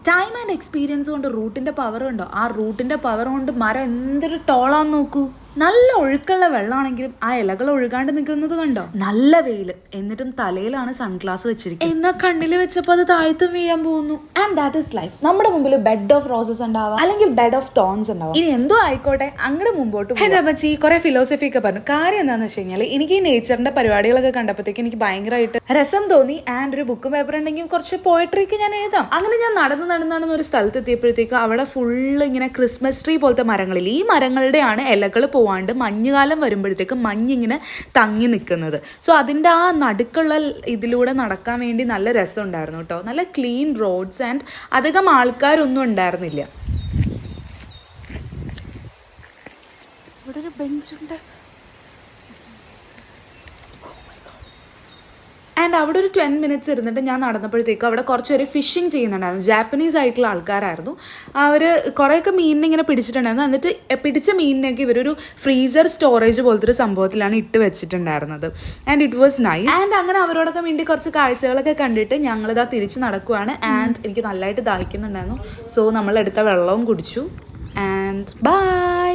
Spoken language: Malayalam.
ടൈം ആൻഡ് എക്സ്പീരിയൻസ് കൊണ്ട് റൂട്ടിൻ്റെ പവർ ഉണ്ടോ? ആ റൂട്ടിൻ്റെ പവർ കൊണ്ട് മരം എന്തൊരു ടോളാന്ന് നോക്കൂ. നല്ല ഒഴുക്കുള്ള വെള്ളമാണെങ്കിലും ആ ഇലകൾ ഒഴുകാണ്ട് നിൽക്കുന്നത് കണ്ടോ? നല്ല വെയിൽ, എന്നിട്ടും തലയിലാണ് സൺഗ്ലാസ് വെച്ചിരിക്കുന്നത്. എന്നാ കണ്ണിൽ വെച്ചപ്പോൾ അത് താഴ്ത്തും വീഴാൻ പോകുന്നു. And that is life. നമ്മുടെ മുമ്പിൽ ബെഡ് ഓഫ് റോസസ് ഉണ്ടാവാം, അല്ലെങ്കിൽ ബെഡ് ഓഫ് തോൺസ് ഉണ്ടാവാം. ഇനി എന്തോ ആയിക്കോട്ടെ, അങ്ങോട്ട് മുമ്പോട്ട് എന്താ പറ്റി കുറെ ഫിലോസഫി ഒക്കെ പറഞ്ഞു. കാര്യം എന്താണെന്ന് വെച്ച് കഴിഞ്ഞാൽ എനിക്ക് ഈ നേച്ചറിന്റെ പരിപാടികളൊക്കെ കണ്ടപ്പോഴത്തേക്ക് എനിക്ക് ഭയങ്കരമായിട്ട് രസം തോന്നി. ആൻഡ് ഒരു ബുക്ക് പേപ്പർ ഉണ്ടെങ്കിൽ കുറച്ച് പോയട്രിക്ക് ഞാൻ എഴുതാം. അങ്ങനെ ഞാൻ നടന്ന് ഒരു സ്ഥലത്ത് എത്തിയപ്പോഴത്തേക്ക് അവിടെ ഫുള്ള് ഇങ്ങനെ ക്രിസ്മസ് ട്രീ പോലത്തെ മരങ്ങളിൽ ഈ മരങ്ങളുടെയാണ് ഇലകൾ പോവാണ്ട് മഞ്ഞുകാലം വരുമ്പോഴത്തേക്ക് മഞ്ഞിങ്ങനെ തങ്ങി നിൽക്കുന്നത്. സോ അതിൻ്റെ ആ നടുക്കുള്ള ഇതിലൂടെ നടക്കാൻ വേണ്ടി നല്ല രസം ഉണ്ടായിരുന്നു കേട്ടോ. നല്ല ക്ലീൻ റോഡ്സ് ആൻഡ് അധികം ആൾക്കാരൊന്നും ഉണ്ടായിരുന്നില്ല. ഇവിടെ ഒരു ബെഞ്ചുണ്ട്. ആൻഡ് അവിടെ ഒരു 10 minutes ഇരുന്നിട്ട് ഞാൻ നടന്നപ്പോഴത്തേക്കും അവിടെ കുറച്ചൊരു ഫിഷിങ് ചെയ്യുന്നുണ്ടായിരുന്നു. ജാപ്പനീസ് ആയിട്ടുള്ള ആൾക്കാരായിരുന്നു. അവർ കുറേയൊക്കെ മീനിനെ ഇങ്ങനെ പിടിച്ചിട്ടുണ്ടായിരുന്നു. എന്നിട്ട് പിടിച്ച മീനിനൊക്കെ ഇവരൊരു ഫ്രീസർ സ്റ്റോറേജ് പോലത്തെ ഒരു സംഭവത്തിലാണ് ഇട്ട് വെച്ചിട്ടുണ്ടായിരുന്നത്. And it was nice. And അങ്ങനെ അവരോടൊക്കെ വേണ്ടി കുറച്ച് കാഴ്ചകളൊക്കെ കണ്ടിട്ട് ഞങ്ങളിതാ തിരിച്ച് നടക്കുവാണ്. ആൻഡ് എനിക്ക് നല്ലതായിട്ട് ദാഹിക്കുന്നുണ്ടായിരുന്നു. സോ നമ്മളെടുത്ത വെള്ളവും കുടിച്ചു. And by.